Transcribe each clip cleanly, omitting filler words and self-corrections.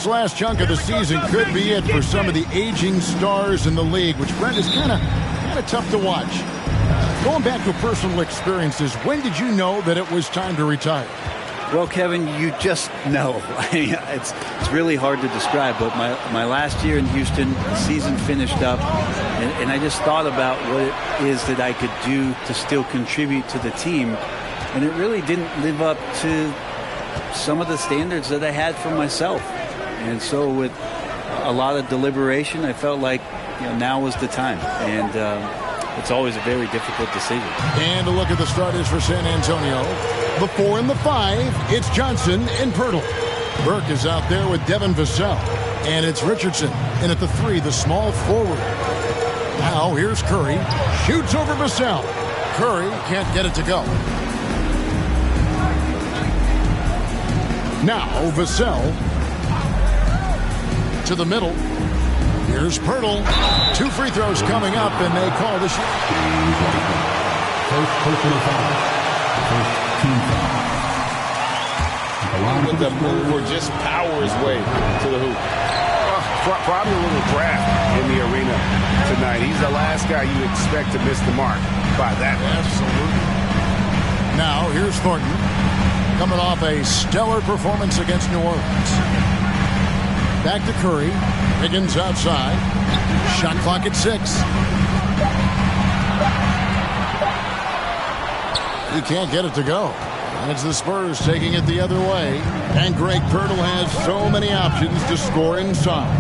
This last chunk of the season could be it for some of the aging stars in the league, which, Brent, is kind of tough to watch. Going back to personal experiences, when did you know that it was time to retire? Well, Kevin, you just know. I mean, it's really hard to describe, but my last year in Houston, the season finished up, and I just thought about what it is that I could do to still contribute to the team, and it really didn't live up to some of the standards that I had for myself. And so with a lot of deliberation, I felt like now was the time, and it's always a very difficult decision. And a look at the starters for San Antonio. The 4 and the 5, it's Johnson and Pirtle. Burke is out there with Devin Vassell. And it's Richardson. And at the 3, the small forward. Now here's Curry. Shoots over Vassell. Curry can't get it to go. Now Vassell to the middle. Here's Pirtle. 2 free throws coming up, and they call the shot. First personal foul. First team foul. With the move or just power his way to the hoop. Probably a little draft in the arena tonight. He's the last guy you expect to miss the mark by that much. Absolutely. Now here's Thornton, coming off a stellar performance against New Orleans. Back to Curry. Higgins outside. Shot clock at 6. He can't get it to go. And it's the Spurs taking it the other way. And Greg Pirtle has so many options to score inside.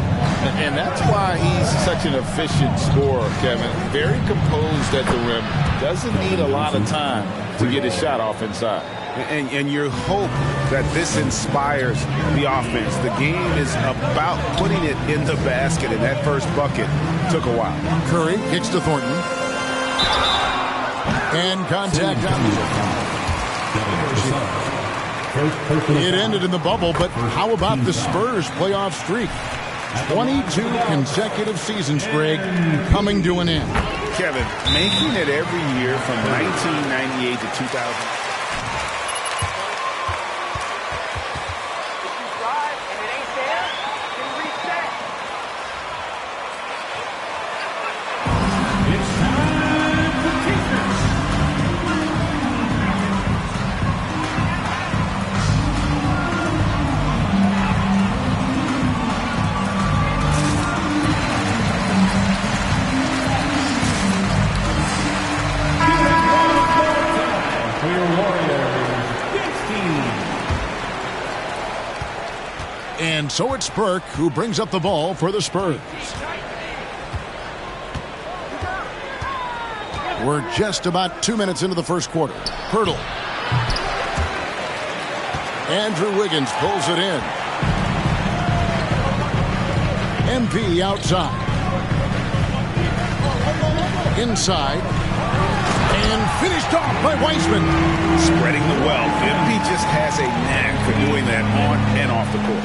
And that's why he's such an efficient scorer, Kevin. Very composed at the rim. Doesn't need a lot of time to get his shot off inside. And you hope that this inspires the offense. The game is about putting it in the basket, and that first bucket took a while. Curry kicks to Thornton. And contact on it. Ended in the bubble, but how about the Spurs playoff streak? 22 consecutive seasons, Greg, coming to an end. Kevin, making it every year from 1998 to 2000. And so it's Burke who brings up the ball for the Spurs. We're just about 2 minutes into the first quarter. Pirtle. Andrew Wiggins pulls it in. MP outside. Inside. And finished off by Weissman. Spreading the wealth. MP just has a knack for doing that on and off the court.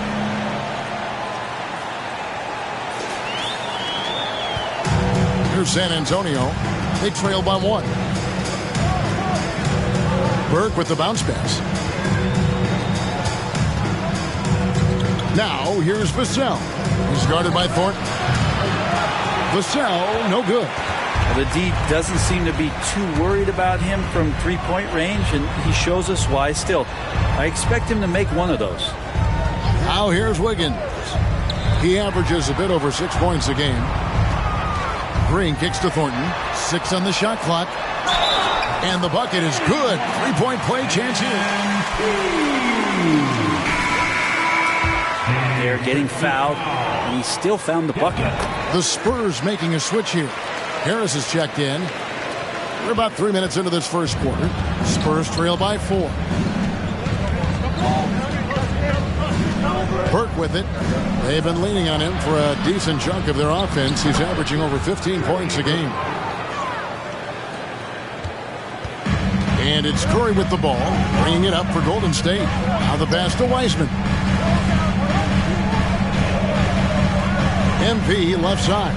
Here's San Antonio. They trail by 1. Burke with the bounce pass. Now here's Vassell. He's guarded by Thornton. Vassell, no good. Well, the D doesn't seem to be too worried about him from three-point range, and he shows us why still. I expect him to make one of those. Now here's Wiggins. He averages a bit over 6 points a game. Green kicks to Thornton. 6 on the shot clock. And the bucket is good. 3-point play chance here. They're getting fouled, and he still found the bucket. The Spurs making a switch here. Harris is checked in. We're about 3 minutes into this first quarter. Spurs trail by 4. Burke with it. They've been leaning on him for a decent chunk of their offense. He's averaging over 15 points a game. And it's Curry with the ball, bringing it up for Golden State. Now the pass to Weissman. MP left side.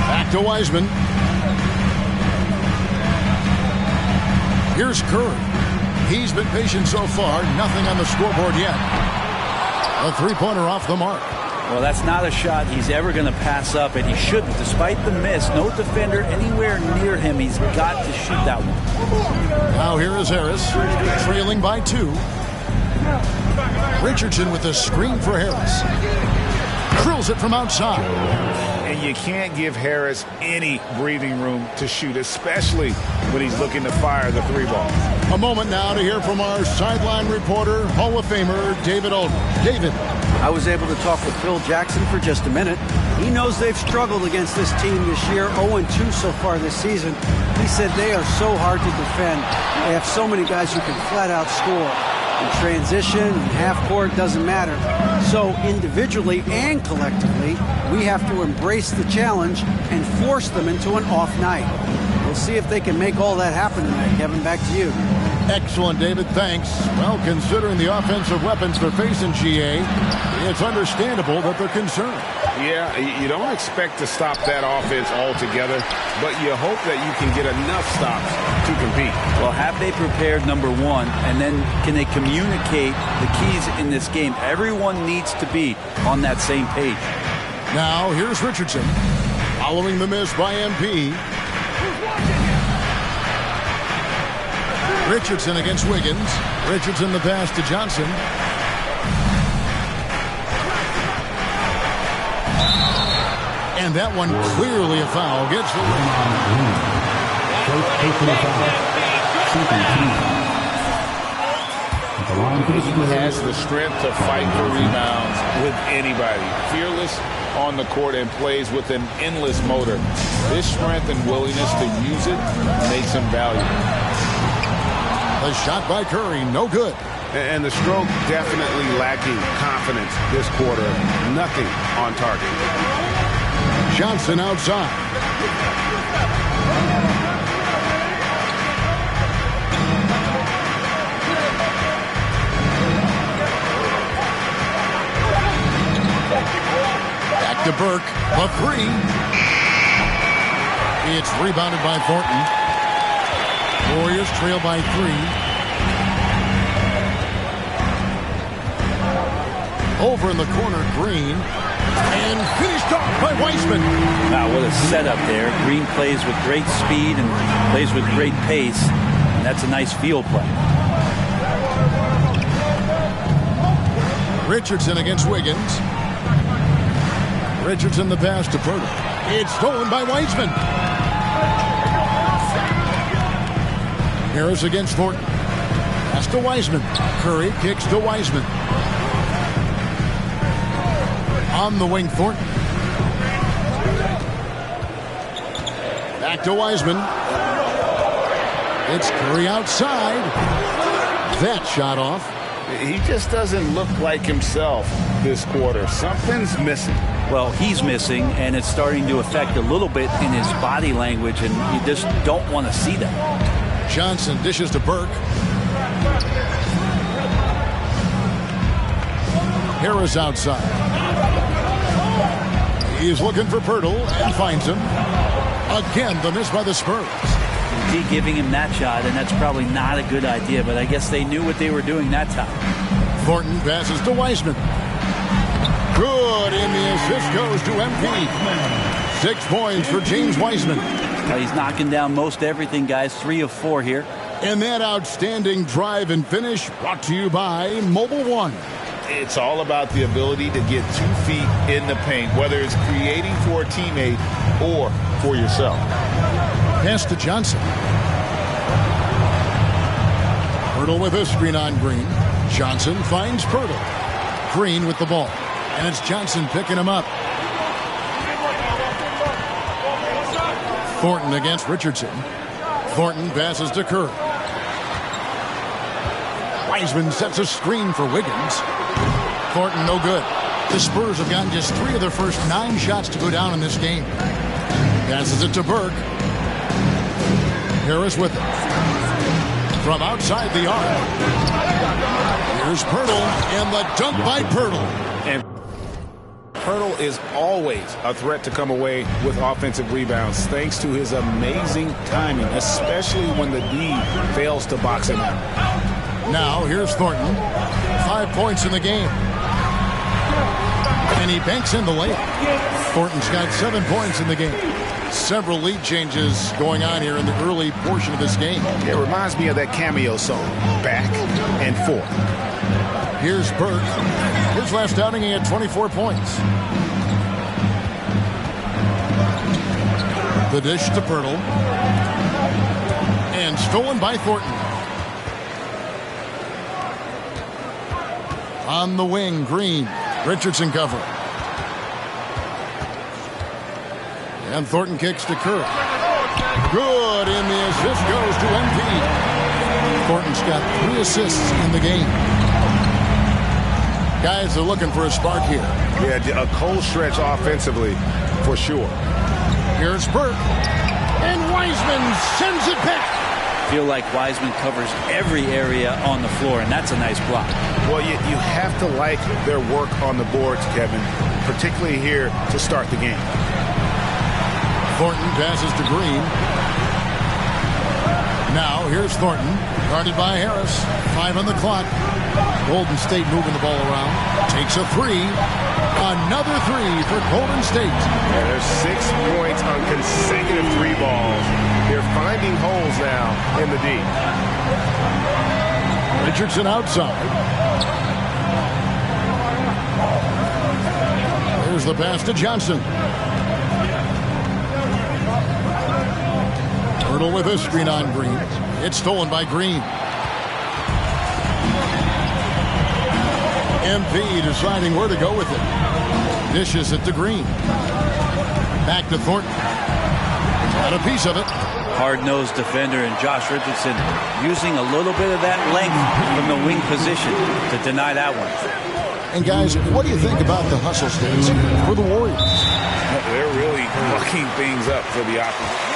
Back to Weissman. Here's Curry. He's been patient so far. Nothing on the scoreboard yet. A three-pointer off the mark. Well, that's not a shot he's ever going to pass up, and he shouldn't. Despite the miss, no defender anywhere near him. He's got to shoot that one. Now here is Harris, trailing by 2. Richardson with a screen for Harris. Drills it from outside. And you can't give Harris any breathing room to shoot, especially when he's looking to fire the 3-ball. A moment now to hear from our sideline reporter, Hall of Famer David Aldridge. David. I was able to talk with Phil Jackson for just a minute. He knows they've struggled against this team this year, 0-2 so far this season. He said they are so hard to defend. They have so many guys who can flat out score. In transition, in half court, doesn't matter. So individually and collectively, we have to embrace the challenge and force them into an off night. We'll see if they can make all that happen tonight. Kevin, back to you. Excellent, David. Thanks. Well, considering the offensive weapons they're facing, GA, it's understandable that they're concerned. Yeah, you don't expect to stop that offense altogether, but you hope that you can get enough stops to compete. Well, have they prepared number one, and then can they communicate the keys in this game? Everyone needs to be on that same page. Now, here's Richardson. Following the miss by MP. Richardson against Wiggins. Richardson the pass to Johnson. And that one clearly a foul. Gets the He has the strength to fight for rebounds with anybody. Fearless on the court and plays with an endless motor. This strength and willingness to use it makes him valuable. A shot by Curry, no good. And the stroke definitely lacking confidence this quarter. Nothing on target. Johnson outside. Back to Burke, a 3. It's rebounded by Thornton. Warriors trail by 3. Over in the corner, Green. And finished off by Weissman. Wow, what a setup there. Green plays with great speed and plays with great pace. And that's a nice field play. Richardson against Wiggins. Richardson the pass to Purtle. It's stolen by Weissman. Harris against Thornton. Pass to Weissman. Curry kicks to Weissman. On the wing, Thornton. Back to Weissman. It's Curry outside. That shot off. He just doesn't look like himself this quarter. Something's missing. Well, he's missing, and it's starting to affect a little bit in his body language, and you just don't want to see that. Johnson dishes to Burke. Harris outside. He's looking for Pirtle and finds him. Again, the miss by the Spurs. D giving him that shot, and that's probably not a good idea, but I guess they knew what they were doing that time. Thornton passes to Weissman. Good, and the assist goes to MP. 6 points for James Weissman. He's knocking down most everything, guys. 3 of 4 here. And that outstanding drive and finish brought to you by Mobile One. It's all about the ability to get 2 feet in the paint, whether it's creating for a teammate or for yourself. Pass to Johnson. Pirtle with a screen on Green. Johnson finds Pirtle. Green with the ball. And it's Johnson picking him up. Thornton against Richardson. Thornton passes to Curry. Weissman sets a screen for Wiggins. Thornton no good. The Spurs have gotten just 3 of their first 9 shots to go down in this game. Passes it to Burke. Harris with it. From outside the arc. Here's Pirtle, and the dunk by Pirtle. And Pirtle is always a threat to come away with offensive rebounds thanks to his amazing timing, especially when the D fails to box him out. Now here's Thornton. 5 points in the game. And he banks in the layup. Thornton's got 7 points in the game. Several lead changes going on here in the early portion of this game. It reminds me of that cameo song, Back and Forth. Here's Burke. His last outing, he had 24 points. The dish to Pirtle. And stolen by Thornton. On the wing, Green. Richardson cover. And Thornton kicks to Kerr. Good, and the assist goes to MP. Thornton's got 3 assists in the game. Guys are looking for a spark here. Yeah, a cold stretch offensively, for sure. Here's Burke. And Wiseman sends it back. Feel like Wiseman covers every area on the floor, and that's a nice block. Well, you have to like their work on the boards, Kevin, particularly here to start the game. Thornton passes to Green. Now, here's Thornton, guarded by Harris. 5 on the clock. Golden State moving the ball around. Takes a 3. Another 3 for Golden State. Yeah, there's 6 points on consecutive 3 balls. They're finding holes now in the D. Richardson outside. There's the pass to Johnson. Pirtle with a screen on Green. It's stolen by Green. MP deciding where to go with it. Dishes it to Green. Back to Thornton. Got a piece of it. Hard-nosed defender and Josh Richardson using a little bit of that length from the wing position to deny that one. And guys, what do you think about the hustle stance for the Warriors? They're really mucking things up for the opposition.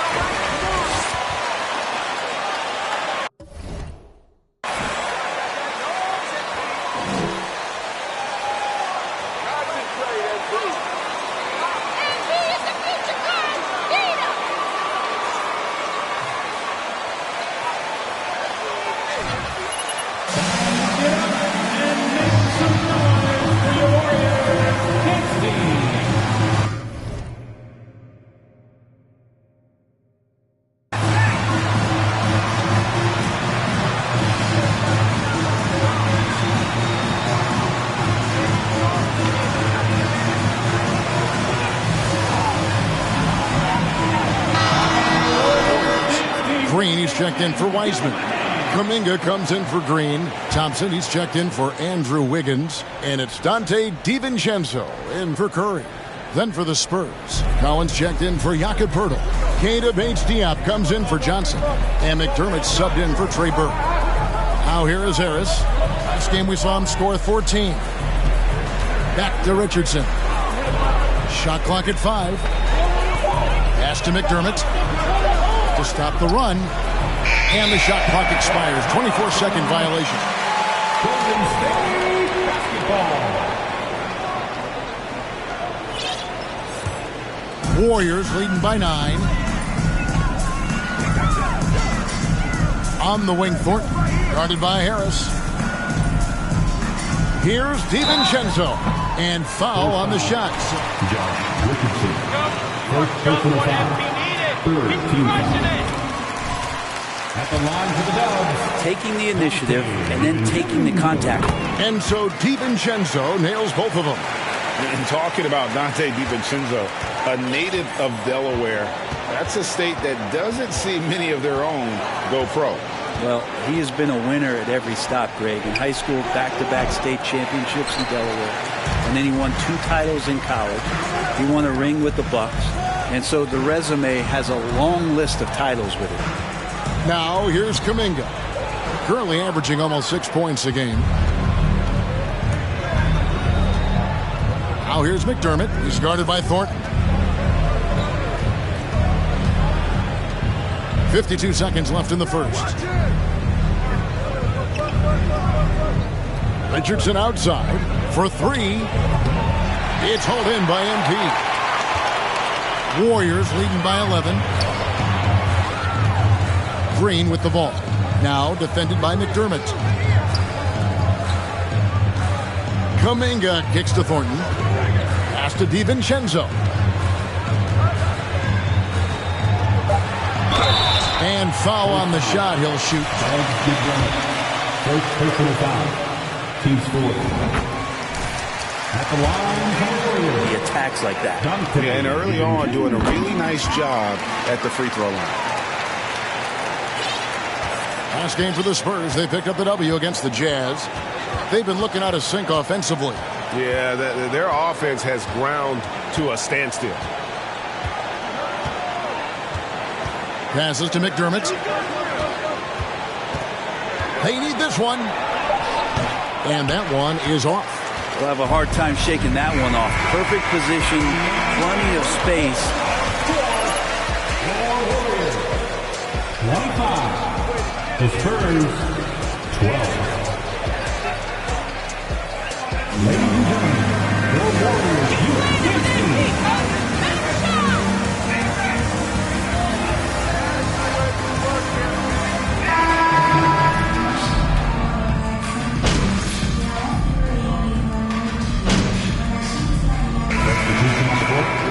Green, he's checked in for Wiseman. Kuminga comes in for Green. Thompson, he's checked in for Andrew Wiggins. And it's Dante DiVincenzo in for Curry. Then for the Spurs, Collins checked in for Jakob Poeltl. Keita Bates-Diop comes in for Johnson. And McDermott subbed in for Trey Burke. Now here is Harris. Last game we saw him score 14. Back to Richardson. Shot clock at 5. Pass to McDermott to stop the run. And the shot clock expires. 24-second violation. Golden State basketball. Warriors leading by 9. On the wing, Thornton, guarded by Harris. Here's DiVincenzo. And foul on the shots. Josh Richardson. First personal foul. Third team foul. At the line for the Dubs. Taking the initiative and then taking the contact. And so DiVincenzo nails both of them. And talking about Dante DiVincenzo, a native of Delaware, that's a state that doesn't see many of their own go pro. Well, he has been a winner at every stop, Greg. In high school, back-to-back state championships in Delaware. And then he won 2 titles in college. He won a ring with the Bucks. And so the resume has a long list of titles with it. Now here's Kuminga. Currently averaging almost 6 points a game. Now here's McDermott. He's guarded by Thornton. 52 seconds left in the first. Richardson outside for 3. It's hauled in by MP. Warriors leading by 11. Green with the ball. Now defended by McDermott. Kuminga kicks to Thornton. to DiVincenzo. And foul on the shot. He'll shoot. First personal foul. Team score. At the line, He attacks like that. Yeah, and early on doing a really nice job at the free throw line. Last game for the Spurs. They picked up the W against the Jazz. They've been looking out of sync offensively. Yeah, their offense has ground to a standstill. Passes to McDermott. They need this one. And that one is off. We'll have a hard time shaking that one off. Perfect position, plenty of space. 25. The Spurs, 12. Ladies and gentlemen, your Warriors,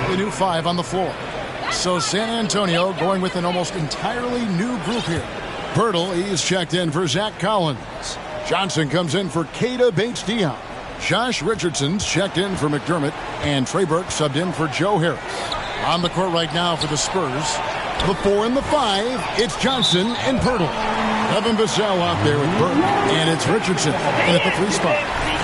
The new 5 on the floor. So San Antonio going with an almost entirely new group here. Pirtle, he's checked in for Zach Collins. Johnson comes in for Keita Bates-Diop. Josh Richardson's checked in for McDermott. And Trey Burke subbed in for Joe Harris. On the court right now for the Spurs. The 4 and the 5, it's Johnson and Pirtle. Devin Vassell out there with Burke. And it's Richardson at the 3 spot.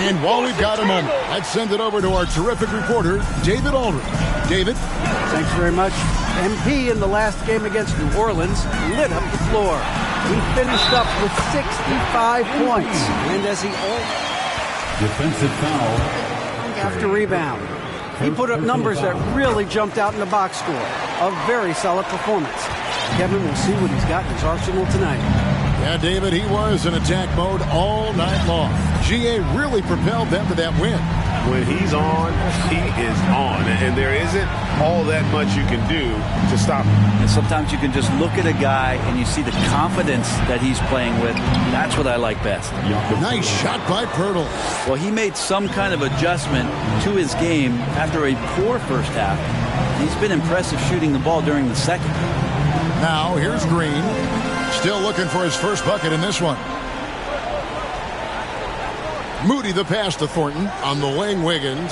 And while we've got a moment, let's send it over to our terrific reporter, David Aldridge. David? Thanks very much. MP in the last game against New Orleans lit up the floor. He finished up with 65 points. And as he defensive foul. After rebound, he put up numbers that really jumped out in the box score. A very solid performance. Kevin will see what he's got in his arsenal tonight. Yeah, David, he was in attack mode all night long. GA really propelled them to that win. When he's on, he is on. And there isn't all that much you can do to stop him. And sometimes you can just look at a guy and you see the confidence that he's playing with. That's what I like best. Nice shot by Pirtle. Well, he made some kind of adjustment to his game after a poor first half. He's been impressive shooting the ball during the second. Now, here's Green. Still looking for his first bucket in this one. Moody the pass to Thornton on the wing. Wiggins.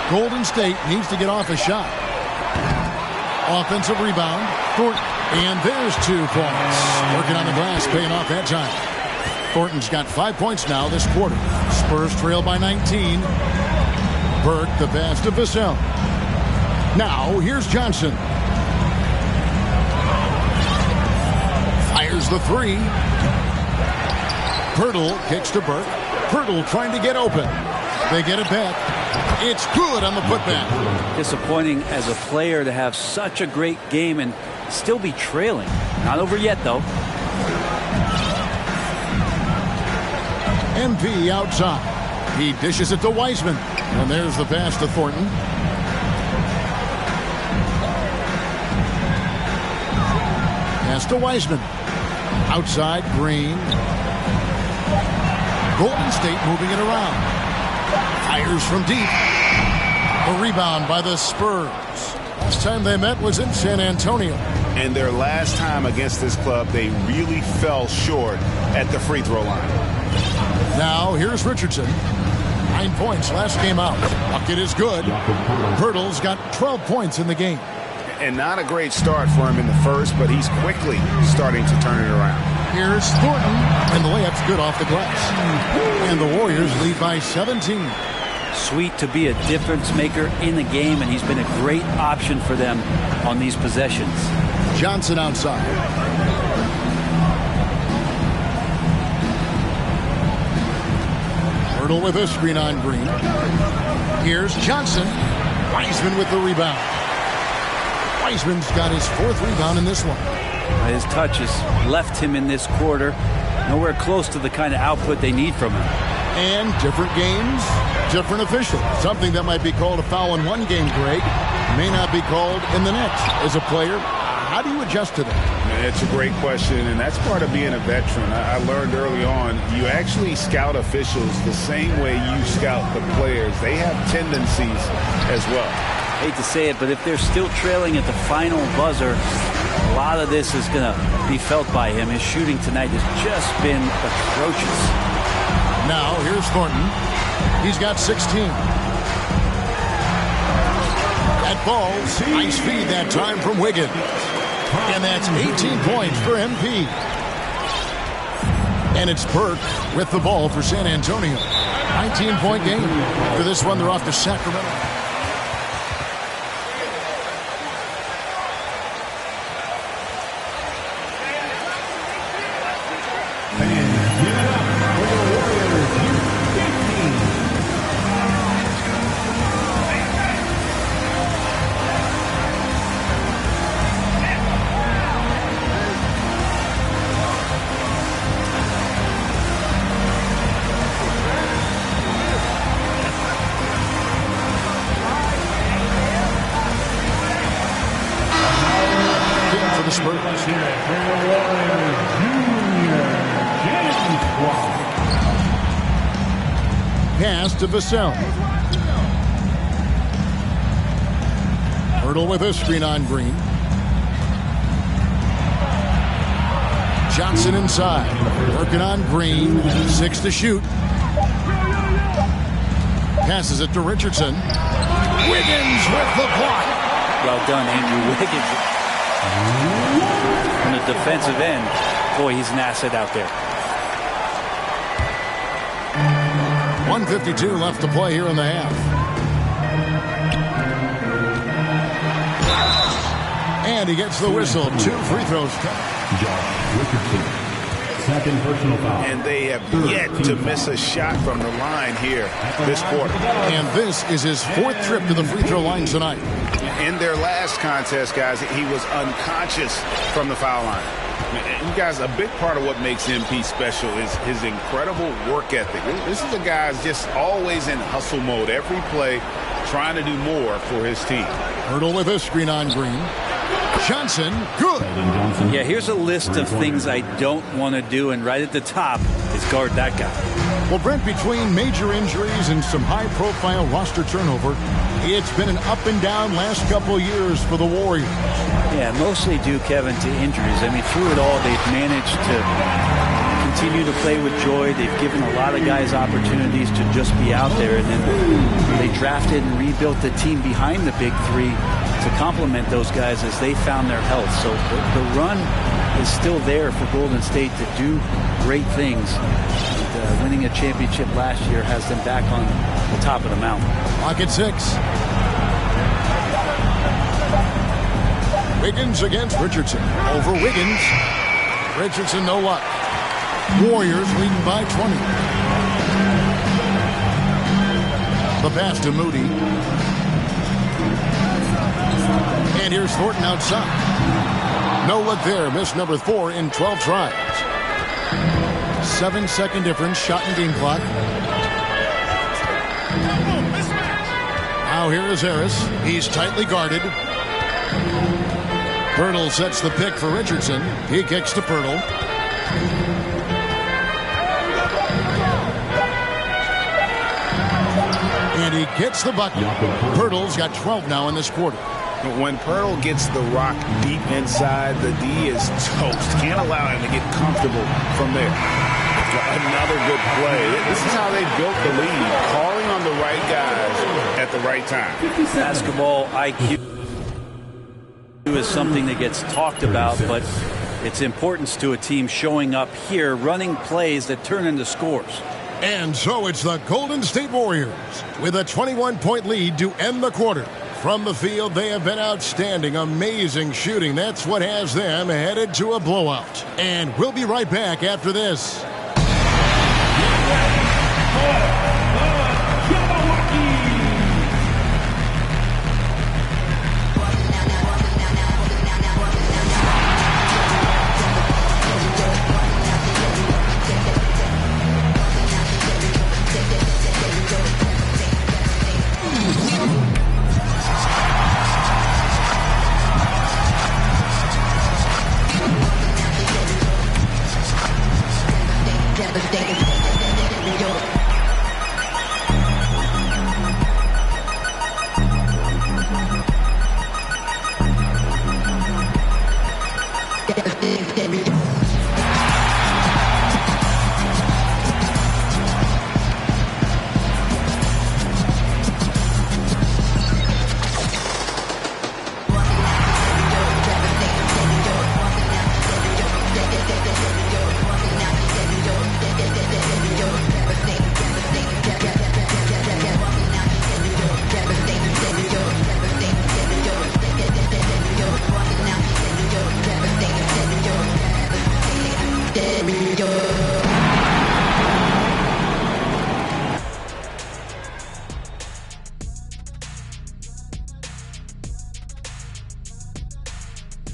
Golden State needs to get off a shot. Offensive rebound. Thornton. And there's 2 points. Working on the glass, paying off that time. Thornton's got 5 points now this quarter. Spurs trail by 19. Burke the pass to Vassell. Now, here's Johnson. Fires the 3. Pirtle kicks to Burke. Pirtle trying to get open. They get it back. It's good on the putback. Disappointing as a player to have such a great game and still be trailing. Not over yet, though. MP outside. He dishes it to Wiseman. And there's the pass to Thornton. Pass to Wiseman. Outside, Green. Golden State moving it around. Fires from deep. A rebound by the Spurs. Last time they met was in San Antonio. And their last time against this club, they really fell short at the free throw line. Now, here's Richardson. 9 points last game out. Bucket is good. Pirtle's got 12 points in the game. And not a great start for him in the first, but he's quickly starting to turn it around. Here's Thornton, and the layup's good off the glass. And the Warriors lead by 17. Sweet to be a difference maker in the game, and he's been a great option for them on these possessions. Johnson outside. Pirtle with a screen on Green. Here's Johnson. Wiseman with the rebound. Wiseman's got his 4th rebound in this one. His touch has left him in this quarter. Nowhere close to the kind of output they need from him. And different games, different officials. Something that might be called a foul in one game, Greg, may not be called in the next. As a player, How do you adjust to that? It's a great question, and that's part of being a veteran. I learned early on, you actually scout officials the same way you scout the players. They have tendencies as well. Hate to say it, but if they're still trailing at the final buzzer, a lot of this is going to be felt by him. His shooting tonight has just been atrocious. Now, here's Thornton. He's got 16. That falls. Nice feed that time from Wiggins. And that's 18 points for MP. And it's Burke with the ball for San Antonio. 19-point game. For this one, they're off to Sacramento. Pass to Vassell. Hurdle with a screen on Green. Johnson inside. Working on Green. 6 to shoot. Passes it to Richardson. Wiggins with the block. Well done, Andrew Wiggins. On the defensive end, boy, he's an asset out there. 1:52 left to play here in the half. And he gets the whistle. 2 free throws. Josh Richardson. Second personal foul. And they have yet to miss a shot from the line here this quarter. And this is his 4th trip to the free throw line tonight. In their last contest, guys, he was unconscious from the foul line. You guys, a big part of what makes MP special is his incredible work ethic. This is a guy who's just always in hustle mode. Every play trying to do more for his team. Hurdle with a screen on Green. Johnson, good. Yeah, here's a list of things I don't want to do, and right at the top is guard that guy. Well, Brent, between major injuries and some high-profile roster turnover, it's been an up-and-down last couple of years for the Warriors. Yeah, mostly due, Kevin, to injuries. I mean, through it all, they've managed to continue to play with joy. They've given a lot of guys opportunities to just be out there, and then they drafted and rebuilt the team behind the big three to complement those guys as they found their health. So the run is still there for Golden State to do great things. And, winning a championship last year has them back on the top of the mountain. Clock at 6. Wiggins against Richardson. Over Wiggins. Richardson, no luck. Warriors leading by 20. The pass to Moody. And here's Thornton outside. No look there. Miss number 4 in 12 tries. 7-second difference. Shot and game clock. Now here is Harris. He's tightly guarded. Pirtle sets the pick for Richardson. He kicks to Pirtle. And he gets the bucket. Pirtle's got 12 now in this quarter. When Pirtle gets the rock deep inside, the D is toast. Can't allow him to get comfortable from there. Another good play. This is how they built the lead. Calling on the right guys at the right time. Basketball IQ is something that gets talked about, but its importance to a team showing up here, running plays that turn into scores. And so it's the Golden State Warriors with a 21-point lead to end the quarter. From the field, they have been outstanding, amazing shooting. That's what has them headed to a blowout. And we'll be right back after this.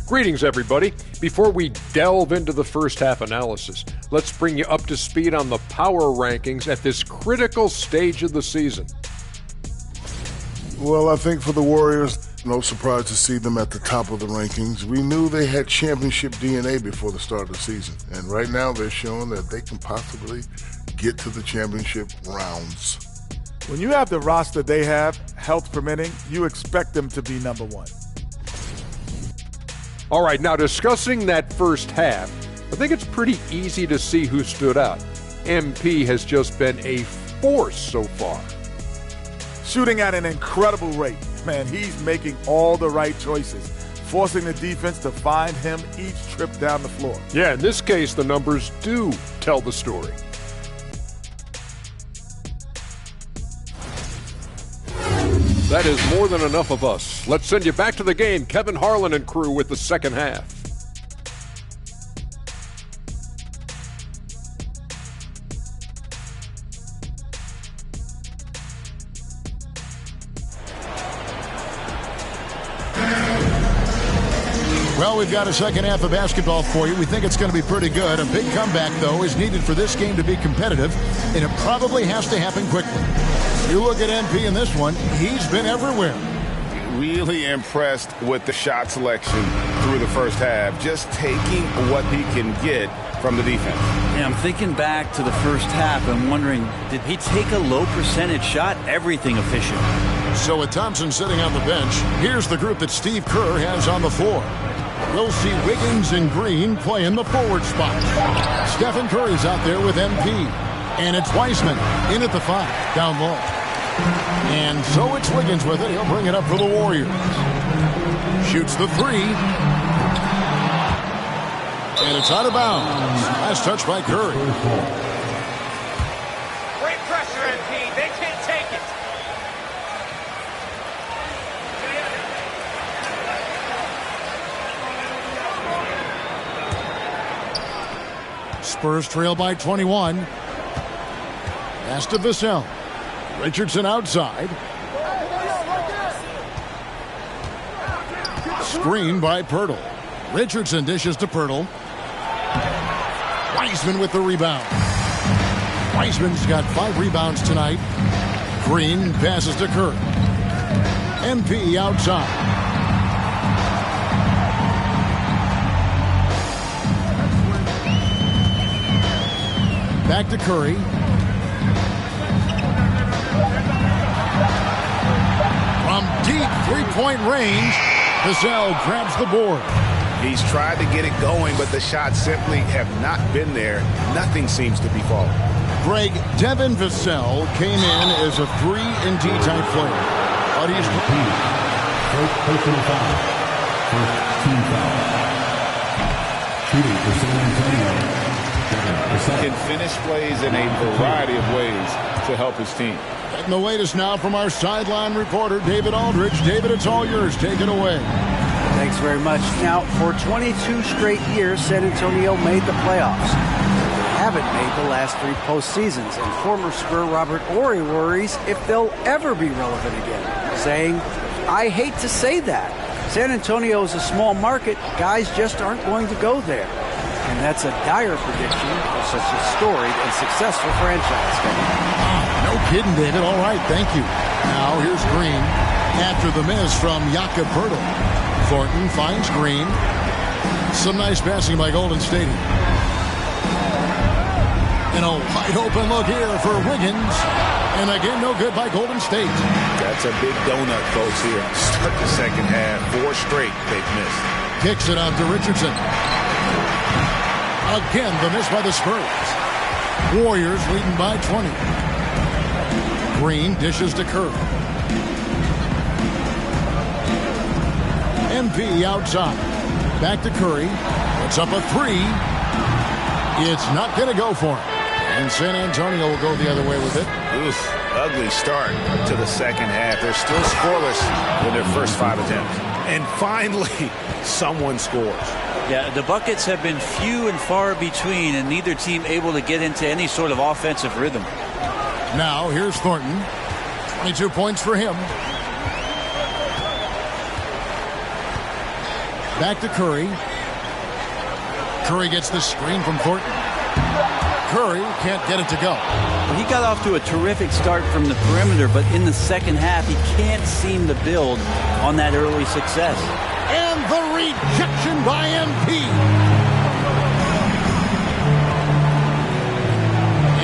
Greetings, everybody. Before we delve into the first half analysis, let's bring you up to speed on the power rankings at this critical stage of the season. Well, I think for the Warriors, no surprise to see them at the top of the rankings. We knew they had championship DNA before the start of the season, and right now they're showing that they can possibly get to the championship rounds. When you have the roster they have, health permitting, you expect them to be number one. All right, now discussing that first half, I think it's pretty easy to see who stood out. MP has just been a force so far. Shooting at an incredible rate. Man, he's making all the right choices, forcing the defense to find him each trip down the floor. Yeah, in this case, the numbers do tell the story. That is more than enough of us. Let's send you back to the game. Kevin Harlan and crew with the second half. Well, we've got a second half of basketball for you. We think it's going to be pretty good. A big comeback, though, is needed for this game to be competitive, and it probably has to happen quickly. You look at MP in this one, he's been everywhere. Really impressed with the shot selection through the first half, just taking what he can get from the defense. Yeah, I'm thinking back to the first half and wondering, did he take a low percentage shot? Everything efficient. So with Thompson sitting on the bench, here's the group that Steve Kerr has on the floor. We'll see Wiggins and Green play in the forward spot. Stephen Curry's out there with MP. And it's Wiseman in at the 5, down low. And so it's Wiggins with it. He'll bring it up for the Warriors. Shoots the 3. And it's out of bounds. Last touch by Curry. Great pressure, MP. They can't take it. Spurs trail by 21. Pass to Vassell. Richardson outside. Screen by Pirtle. Richardson dishes to Pirtle. Wiseman with the rebound. Wiseman's got 5 rebounds tonight. Green passes to Kerr. MP outside. Back to Curry. From deep three-point range, Vassell grabs the board. He's tried to get it going, but the shots simply have not been there. Nothing seems to be falling. Greg, Devin Vassell came in as a 3-and-D type player. But he's First personal foul. First team foul. Shooting for San Antonio. Can finish plays in a variety of ways to help his team. Getting the latest now from our sideline reporter, David Aldridge. David, it's all yours. Take it away. Thanks very much. Now, for 22 straight years, San Antonio made the playoffs. They haven't made the last 3 postseasons, and former Spur Robert Horry worries if they'll ever be relevant again, saying, I hate to say that. San Antonio is a small market. Guys just aren't going to go there. And that's a dire prediction for such a storied and successful franchise. No kidding, David. All right, thank you. Now here's Green after the miss from Jakob Poeltl. Thornton finds Green. Some nice passing by Golden State. And a wide open look here for Wiggins. And again, no good by Golden State. That's a big donut, folks, here. Start the second half. 4 straight they've missed. Kicks it out to Richardson. Again, the miss by the Spurs. Warriors leading by 20. Green dishes to Kerr. MP outside. Back to Curry. It's up a 3. It's not going to go for him. And San Antonio will go the other way with it. Oof, ugly start to the second half. They're still scoreless in their first 5 attempts. And finally, someone scores. Yeah, the buckets have been few and far between, and neither team able to get into any sort of offensive rhythm. Now, here's Thornton. 22 points for him. Back to Curry. Curry gets the screen from Thornton. Curry can't get it to go. He got off to a terrific start from the perimeter, but in the second half, he can't seem to build on that early success. And the rejection by MP.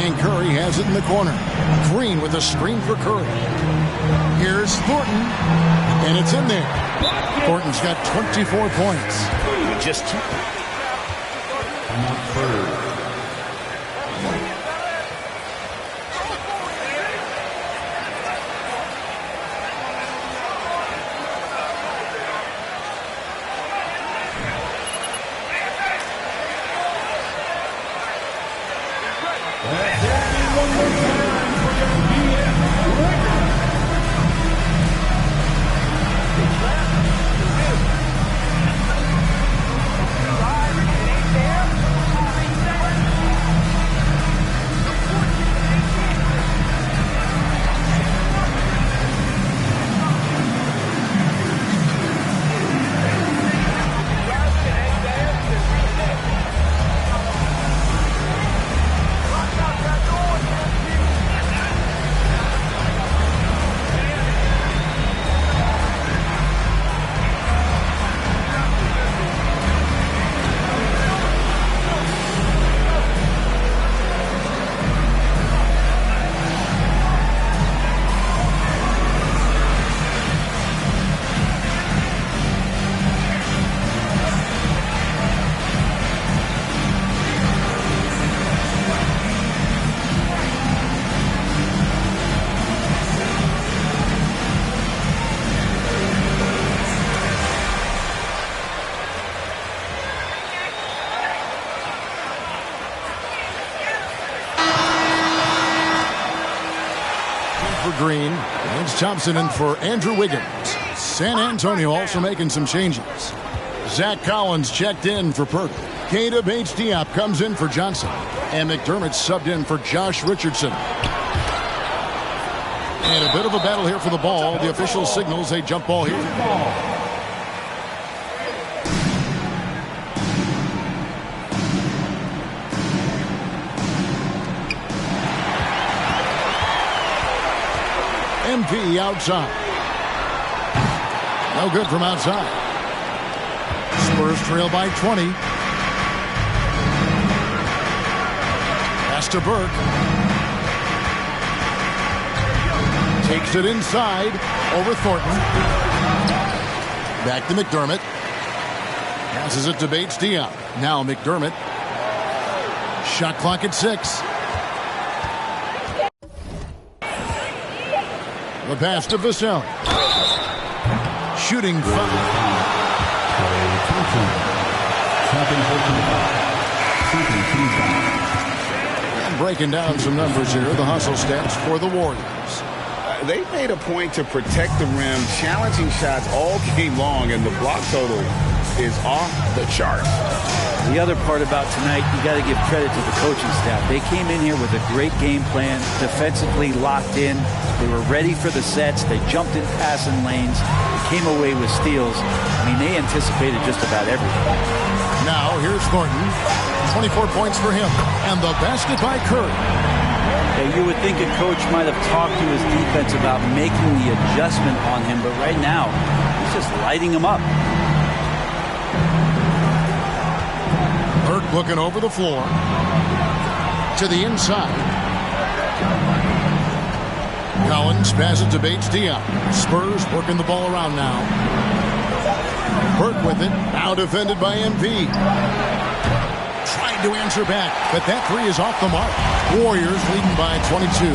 And Curry has it in the corner. Green with a screen for Curry. Here's Thornton, and it's in there. Thornton's got 24 points. Just Green. It's Thompson in for Andrew Wiggins. San Antonio also making some changes. Zach Collins checked in for Perk. Keita Bates-Diop comes in for Johnson. And McDermott subbed in for Josh Richardson. And a bit of a battle here for the ball. The official signals a jump ball here. MP outside. No good from outside. Spurs trail by 20. Pass to Burke. Takes it inside over Thornton. Back to McDermott. Passes it to Bates-Diop. Now McDermott. Shot clock at 6. The pass to Vassell. Shooting foul. And breaking down some numbers here, the hustle stats for the Warriors. They made a point to protect the rim, challenging shots all game long, and the block total is off the chart. The other part about tonight, you got to give credit to the coaching staff. They came in here with a great game plan, defensively locked in. They were ready for the sets. They jumped in passing lanes. They came away with steals. I mean, they anticipated just about everything. Now, here's Thornton. 24 points for him. And the basket by Curry. Yeah, you would think a coach might have talked to his defense about making the adjustment on him, but right now, he's just lighting him up. Burke looking over the floor to the inside. Collins passes to Bates-Diop. Spurs working the ball around now. Burke with it. Now defended by MP. Tried to answer back, but that three is off the mark. Warriors leading by 22.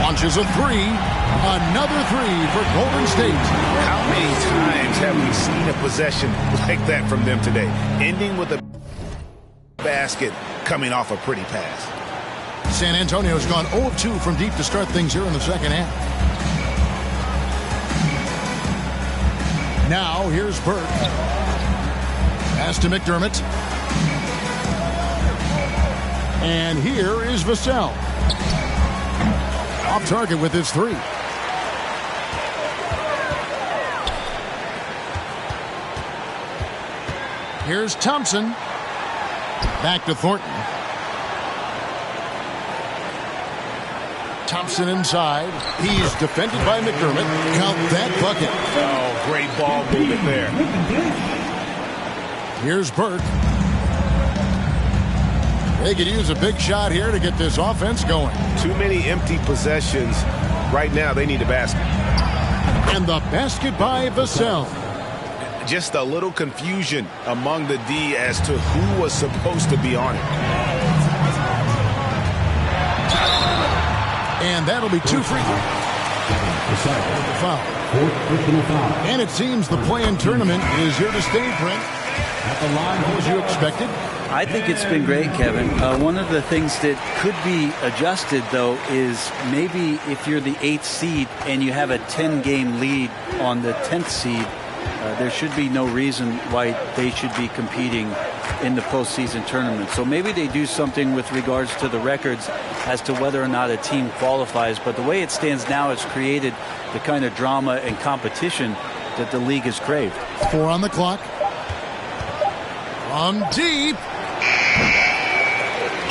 Launches a three. Another three for Golden State. How many times have we seen a possession like that from them today? Ending with a basket coming off a pretty pass. San Antonio's gone 0 of 2 from deep to start things here in the second half. Now here's Burke. Pass to McDermott. And here is Vassell. Off target with his three. Here's Thompson. Back to Thornton. Thompson inside. He's defended by McDermott. Count that bucket. Oh, great ball movement there. Here's Burke. They could use a big shot here to get this offense going. Too many empty possessions. Right now, they need a basket. And the basket by Vassell. Just a little confusion among the D as to who was supposed to be on it. And that'll be 2 free. Foul. And it seems the play-in tournament is here to stay, Brent. At the line, as you expected. I think it's been great, Kevin. One of the things that could be adjusted, though, is maybe if you're the 8th seed and you have a 10-game lead on the 10th seed, there should be no reason why they should be competing in the postseason tournament. So maybe they do something with regards to the records as to whether or not a team qualifies. But the way it stands now, it's created the kind of drama and competition that the league has craved. 4 on the clock. From deep.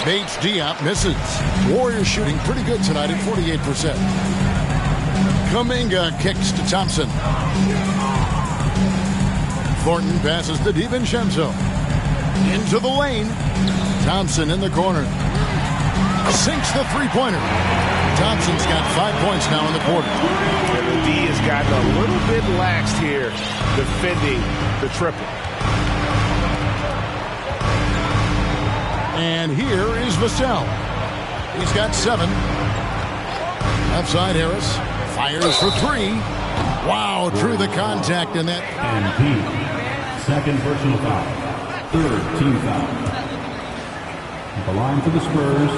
Bates Diop misses. Warriors shooting pretty good tonight at 48%. Kuminga kicks to Thompson. Thornton passes to DiVincenzo. Into the lane. Thompson in the corner. Sinks the three-pointer. Thompson's got 5 points now in the quarter. And the D has gotten a little bit laxed here defending the triple. And here is Vassell. He's got 7. Left side, Harris fires for 3. Wow, through the contact in that. And P. Second personal foul. Third team foul. At the line for the Spurs,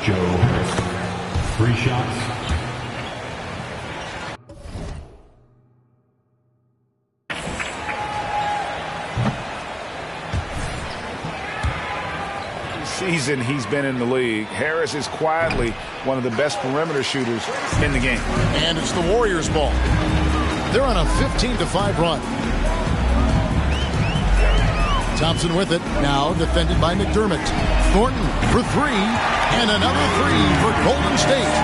Joe Harris. 3 shots. Season he's been in the league, Harris is quietly one of the best perimeter shooters in the game. And it's the Warriors' ball. They're on a 15-5 run. Thompson with it, now defended by McDermott. Thornton for 3, and another 3 for Golden State.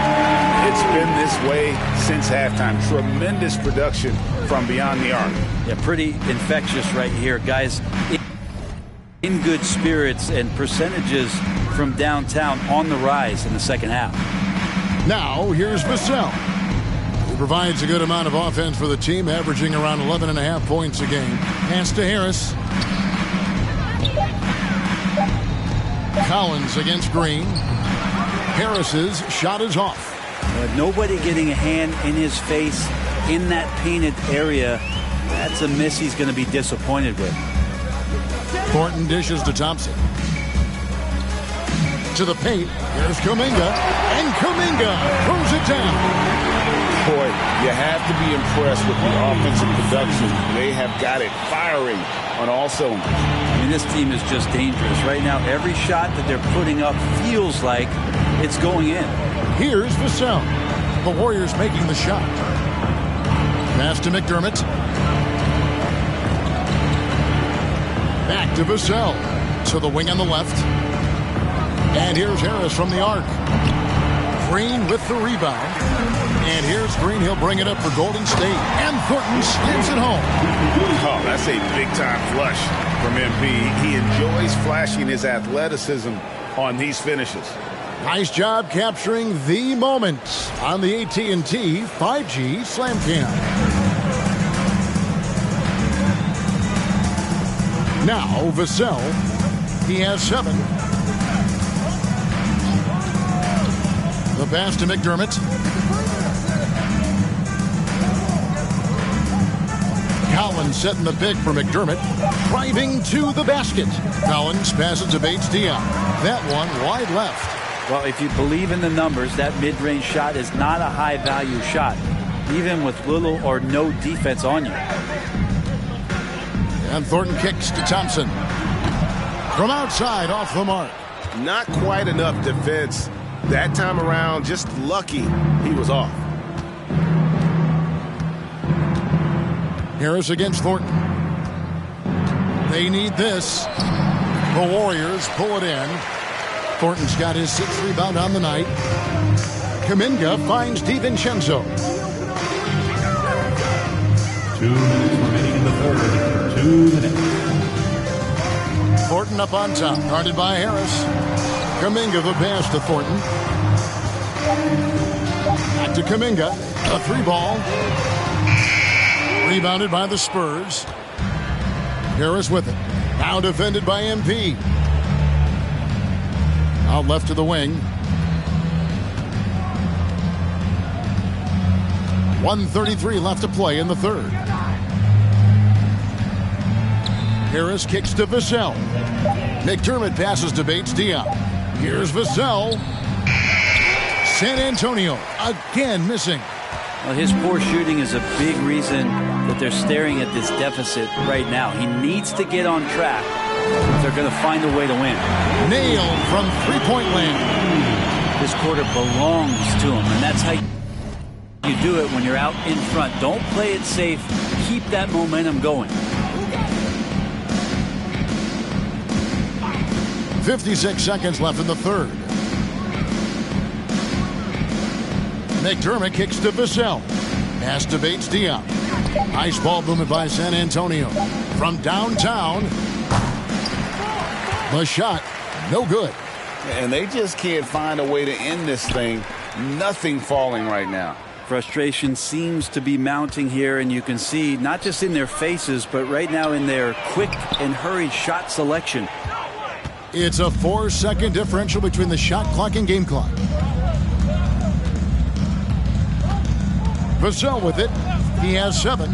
It's been this way since halftime. Tremendous production from beyond the arc. Yeah, pretty infectious right here, guys. In good spirits and percentages from downtown on the rise in the second half. Now here's Vassell. He provides a good amount of offense for the team, averaging around 11.5 points a game. Pass to Harris. Collins against Green. Harris's shot is off. Nobody getting a hand in his face in that painted area. That's a miss he's going to be disappointed with. Thornton dishes to Thompson. To the paint. Here's Kuminga. And Kuminga throws it down. Boy, you have to be impressed with the offensive production. They have got it firing on all cylinders. I mean, this team is just dangerous. Right now, every shot that they're putting up feels like it's going in. Here's Vassell. The Warriors making the shot. Pass to McDermott. Back to Vassell. To the wing on the left. And here's Harris from the arc. Green with the rebound. And here's Green. He'll bring it up for Golden State. And Thornton slams it home. Oh, that's a big-time flush from MP. He enjoys flashing his athleticism on these finishes. Nice job capturing the moments on the AT&T 5G Slam Cam. Now Vassell, he has 7. The pass to McDermott. Collins setting the pick for McDermott. Driving to the basket. Collins passes to Bates Diop. That one wide left. Well, if you believe in the numbers, that mid-range shot is not a high-value shot, even with little or no defense on you. And Thornton kicks to Thompson. From outside, off the mark. Not quite enough defense. That time around, just lucky he was off. Harris against Thornton. They need this. The Warriors pull it in. Thornton's got his 6th rebound on the night. Kuminga finds DiVincenzo. 2 minutes remaining in the third. 2 minutes. Thornton up on top, guarded by Harris. Kuminga the pass to Thornton. Back to Kuminga. A 3-ball. Rebounded by the Spurs. Harris with it. Now defended by MP. Out left to the wing. 1:33 left to play in the third. Harris kicks to Vassell. McDermott passes to Bates-Diop. Here's Vassell. San Antonio again missing. Well, his poor shooting is a big reason that they're staring at this deficit right now. He needs to get on track if they're going to find a way to win. Nailed from three-point land. This quarter belongs to him, and that's how you do it when you're out in front. Don't play it safe. Keep that momentum going. 56 seconds left in the third. McDermott kicks to Vassell. Pass to Bates-Diop. Nice ball movement by San Antonio. From downtown. The shot, no good. And they just can't find a way to end this thing. Nothing falling right now. Frustration seems to be mounting here, and you can see not just in their faces, but right now in their quick and hurried shot selection. It's a 4-second differential between the shot clock and game clock. Vassell with it. He has 7.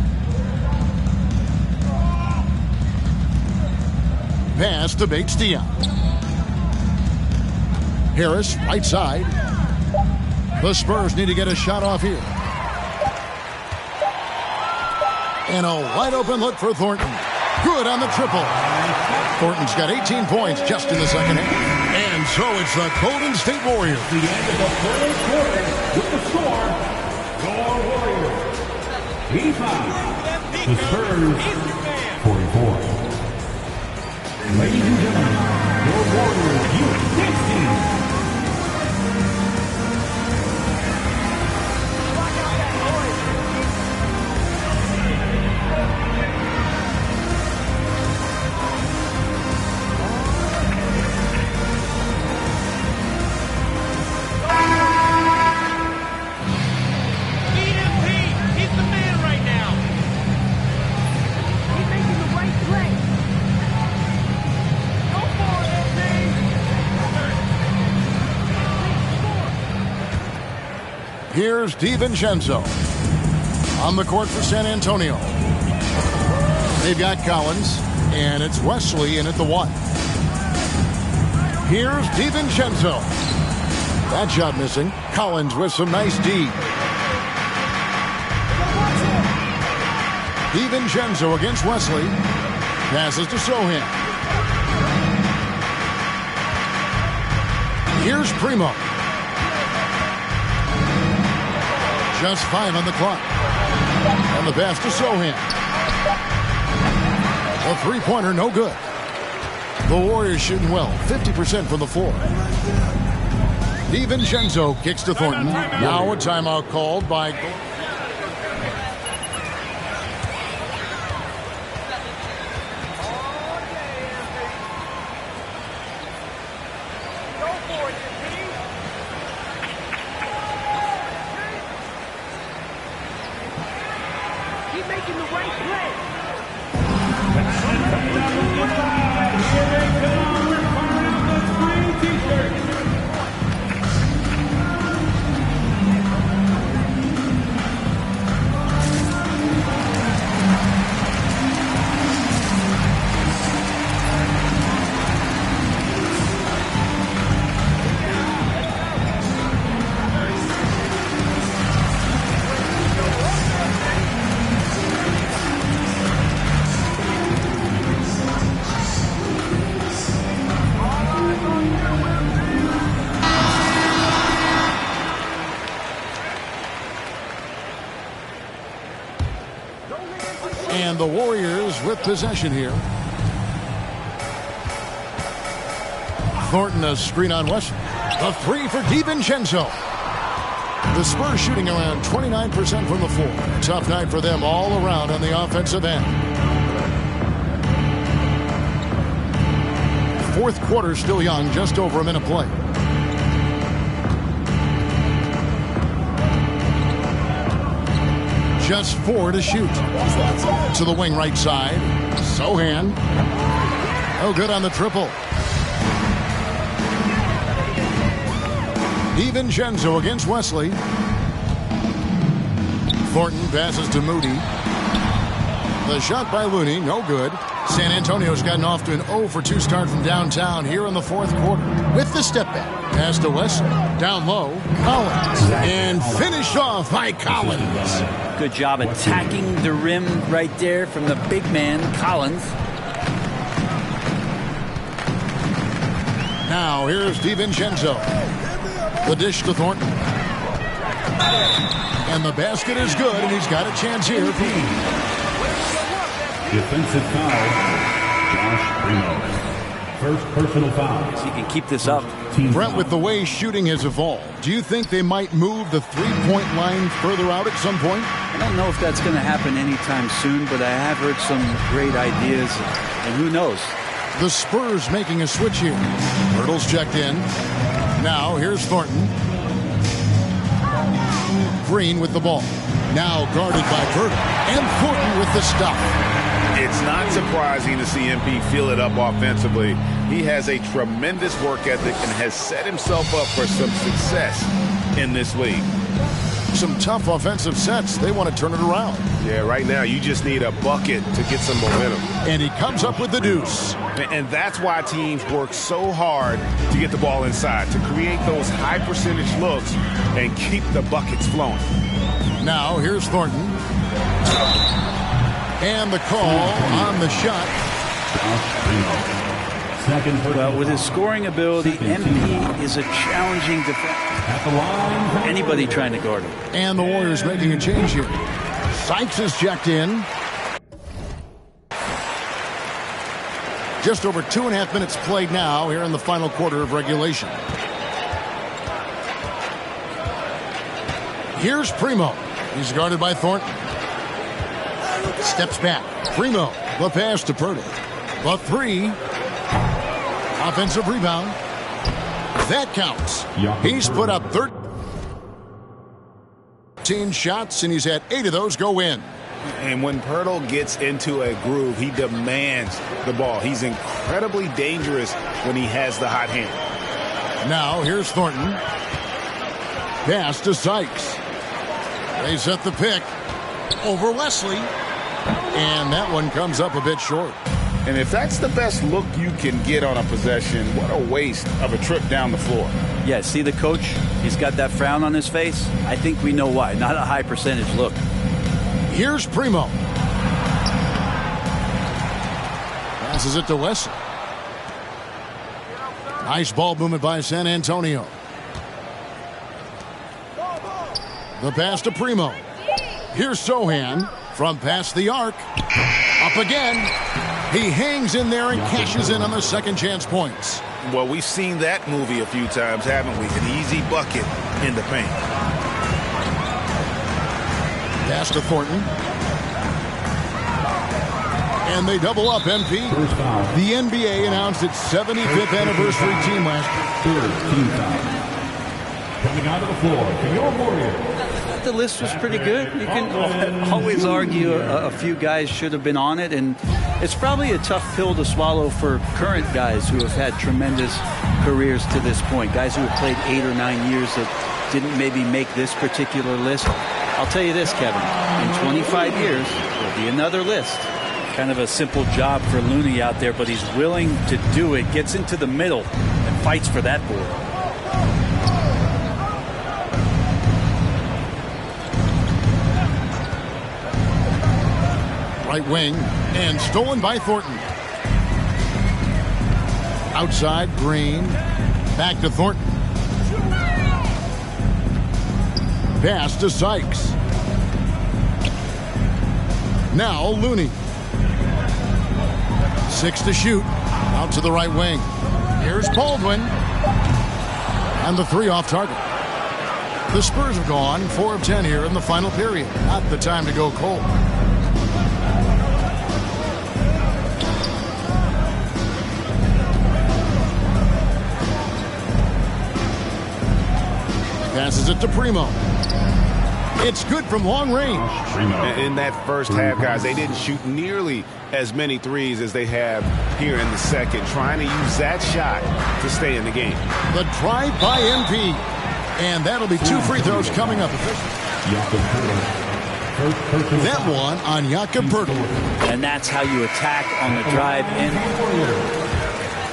Pass to Bates-Diop. Harris, right side. The Spurs need to get a shot off here. And a wide open look for Thornton. Good on the triple. Thornton's got 18 points just in the second half. And so it's the Golden State Warriors. The end of the third quarter with the score, your Warriors. ps5. The Spurs, 44. Ladies and gentlemen, your Warriors U16 team. Here's DiVincenzo on the court for San Antonio. They've got Collins, and it's Wesley in at the 1. Here's DiVincenzo. That shot missing. Collins with some nice D. DiVincenzo against Wesley. Passes to Sohan. Here's Primo. Just 5 on the clock. And the pass to Sohan. A three-pointer, no good. The Warriors shooting well, 50% from the floor. DiVincenzo kicks to Thornton. Now a timeout called by... And the Warriors with possession here. Thornton a screen on Wesley. A three for DiVincenzo. The Spurs shooting around 29% from the floor. Tough night for them all around on the offensive end. Fourth quarter still young, just over a minute play. Just 4 to shoot. To the wing right side. Sohan. No good on the triple. DiVincenzo against Wesley. Thornton passes to Moody. The shot by Looney, no good. San Antonio's gotten off to an 0 for 2 start from downtown here in the fourth quarter. With the step back. Pass to Wesley. Down low, Collins. And finished off by Collins. Good job attacking the rim right there from the big man, Collins. Now here's DiVincenzo. The dish to Thornton. And the basket is good, and he's got a chance here. Defensive foul, Josh Primo. First personal foul. So you can keep this up. Brent, with the way shooting has evolved, do you think they might move the three-point line further out at some point? I don't know if that's going to happen anytime soon, but I have heard some great ideas, and who knows? The Spurs making a switch here. Hurdle's checked in. Now here's Thornton. Green with the ball. Now guarded by Verta. And Thornton with the stop. It's not surprising to see MP feel it up offensively. He has a tremendous work ethic and has set himself up for some success in this league. Some tough offensive sets. They want to turn it around. Yeah, right now you just need a bucket to get some momentum. And he comes up with the deuce. And that's why teams work so hard to get the ball inside, to create those high percentage looks and keep the buckets flowing. Now here's Thornton. And the call on the shot. Well, with his scoring ability, MP is a challenging defense for anybody trying to guard him. And the Warriors making a change here. Sykes is checked in. Just over 2.5 minutes played now here in the final quarter of regulation. Here's Primo. He's guarded by Thornton. Steps back. Primo. The pass to Pirtle. The three. Offensive rebound. That counts. He's put up 13 shots, and he's had 8 of those go in. And when Pirtle gets into a groove, he demands the ball. He's incredibly dangerous when he has the hot hand. Now here's Thornton. Pass to Sykes. They set the pick over Wesley. And that one comes up a bit short. And if that's the best look you can get on a possession, what a waste of a trip down the floor. Yeah, see the coach? He's got that frown on his face. I think we know why. Not a high percentage look. Here's Primo. Passes it to Wesley. Nice ball movement by San Antonio. The pass to Primo. Here's Sohan from past the arc. Up again. He hangs in there and cashes in on the second chance points. Well, we've seen that movie a few times, haven't we? An easy bucket in the paint. Pass to Thornton. And they double up, MP. The NBA announced its 75th anniversary team last year. Team foul. Coming out of the floor for your Warriors. The list was pretty good. You can always argue a few guys should have been on it, and it's probably a tough pill to swallow for current guys who have had tremendous careers to this point. Guys who have played 8 or 9 years that didn't maybe make this particular list. I'll tell you this, Kevin. In 25 years, there'll be another list. Kind of a simple job for Looney out there, but he's willing to do it, gets into the middle, and fights for that board. Right wing, and stolen by Thornton. Outside, Green. Back to Thornton. Pass to Sykes. Now Looney. 6 to shoot. Out to the right wing. Here's Baldwin. And the 3 off target. The Spurs have gone 4 of 10 here in the final period. Not the time to go cold. Passes it to Primo. It's good from long range. In that first half, guys, they didn't shoot nearly as many threes as they have here in the second, trying to use that shot to stay in the game. The drive by MP. And that'll be 2 free throws coming up. That one on Jakob Poeltl. And that's how you attack on the drive in.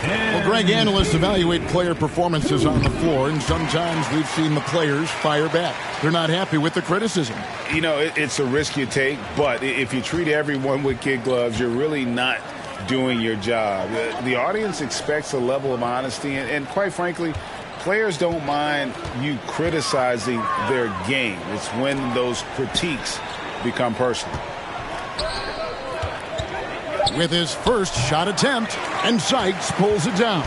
Well, Greg, analysts evaluate player performances on the floor, and sometimes we've seen the players fire back. They're not happy with the criticism. You know, it's a risk you take, but if you treat everyone with kid gloves, you're really not doing your job. The audience expects a level of honesty, and quite frankly, players don't mind you criticizing their game. It's when those critiques become personal. With his first shot attempt, and Sykes pulls it down.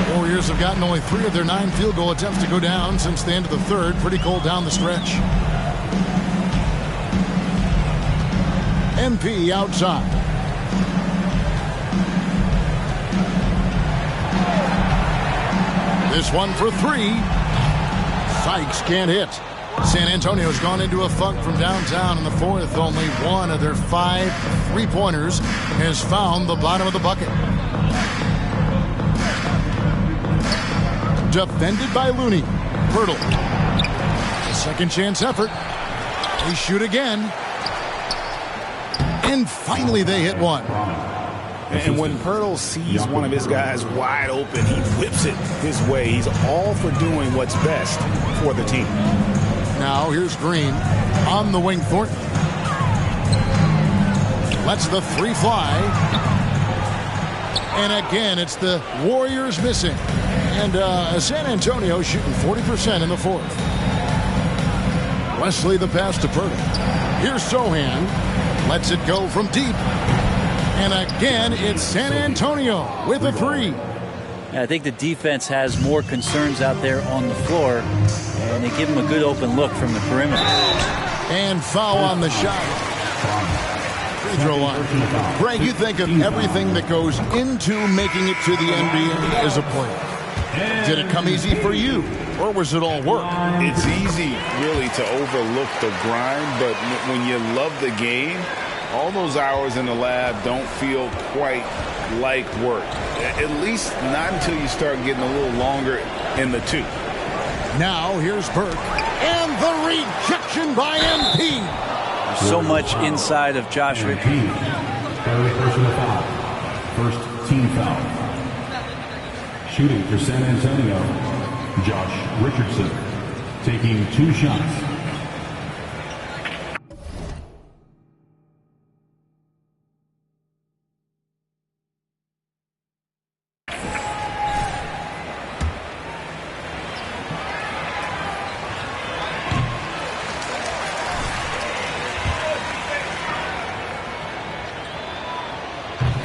The Warriors have gotten only 3 of their 9 field goal attempts to go down since the end of the third. Pretty cold down the stretch. MP outside. This one for 3. Sykes can't hit. San Antonio's gone into a funk from downtown in the fourth. Only 1 of their 5 3-pointers has found the bottom of the bucket. Defended by Looney. Poeltl. A second chance effort. They shoot again. And finally they hit one. And when Poeltl sees one of his guys wide open, he whips it his way. He's all for doing what's best for the team. Now here's Green on the wing. Thornton lets the 3 fly. And again, it's the Warriors missing. And San Antonio shooting 40% in the fourth. Wesley the pass to Poeltl. Here's Sohan. Lets it go from deep. And again, it's San Antonio with a 3. I think the defense has more concerns out there on the floor, and they give him a good open look from the perimeter. And foul on the shot. Free throw line. Greg, you think of everything that goes into making it to the NBA as a player. Did it come easy for you, or was it all work? It's easy, really, to overlook the grind, but when you love the game, all those hours in the lab don't feel quite like work. At least not until you start getting a little longer in the tooth. Now here's Burke. And the rejection by MP. So much inside of Josh Richardson. Third personal foul. First team foul. Shooting for San Antonio, Josh Richardson. Taking 2 shots.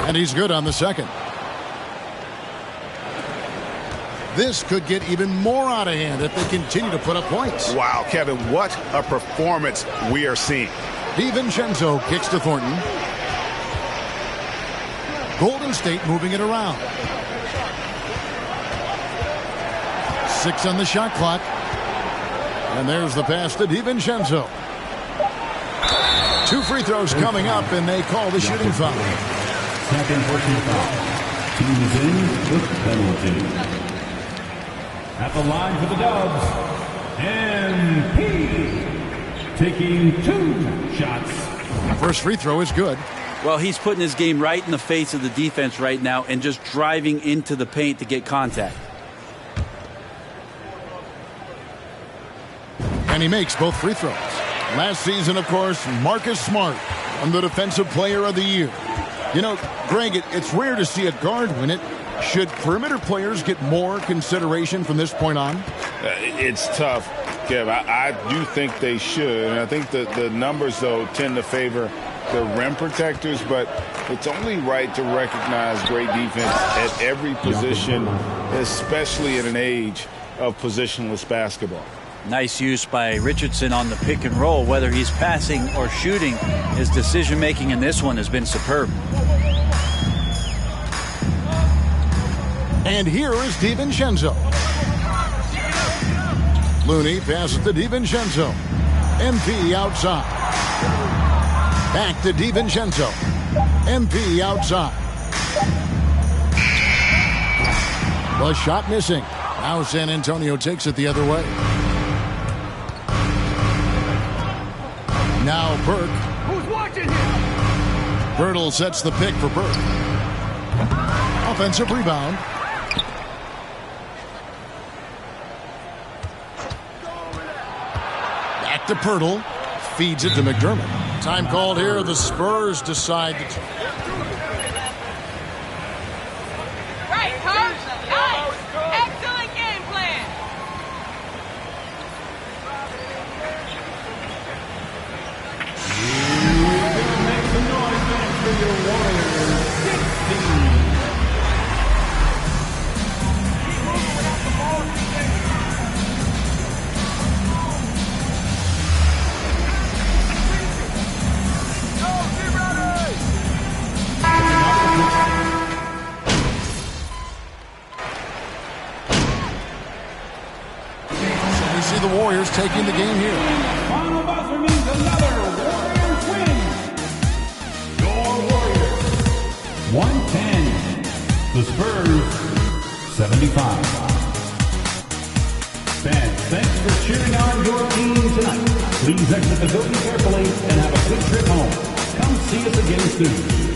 And he's good on the second. This could get even more out of hand if they continue to put up points. Wow, Kevin, what a performance we are seeing. DiVincenzo kicks to Thornton. Golden State moving it around. 6 on the shot clock. And there's the pass to DiVincenzo. 2 free throws coming up, and they call the shooting foul. Second personal foul. Team is in with penalty. At the line for the Dubs, MP taking 2 shots. First free throw is good. Well, he's putting his game right in the face of the defense right now and just driving into the paint to get contact. And he makes both free throws. Last season, of course, Marcus Smart won the Defensive Player of the Year. You know, Greg, it's rare to see a guard win it. Should perimeter players get more consideration from this point on? It's tough, Kev. I do think they should. And I think the numbers, though, tend to favor the rim protectors, but it's only right to recognize great defense at every position, especially in an age of positionless basketball. Nice use by Richardson on the pick and roll. Whether he's passing or shooting, his decision-making in this one has been superb. And here is DiVincenzo. Looney passes to DiVincenzo. MP outside. Back to DiVincenzo. MP outside. The shot missing. Now San Antonio takes it the other way. Now Burke. Who's watching here? Birtle sets the pick for Burke. Offensive rebound. Back to Pirtle. Feeds it to McDermott. Time called here. The Spurs decide to... Right, coach. Nice. Excellent game plan. Make some noise, fans, for your Warriors. 16. The Warriors taking the game here. Final buzzer means another Warriors win. Your Warriors 110. The Spurs 75. Fans, thanks for cheering on your team tonight. Please exit the building carefully and have a good trip home. Come see us again soon.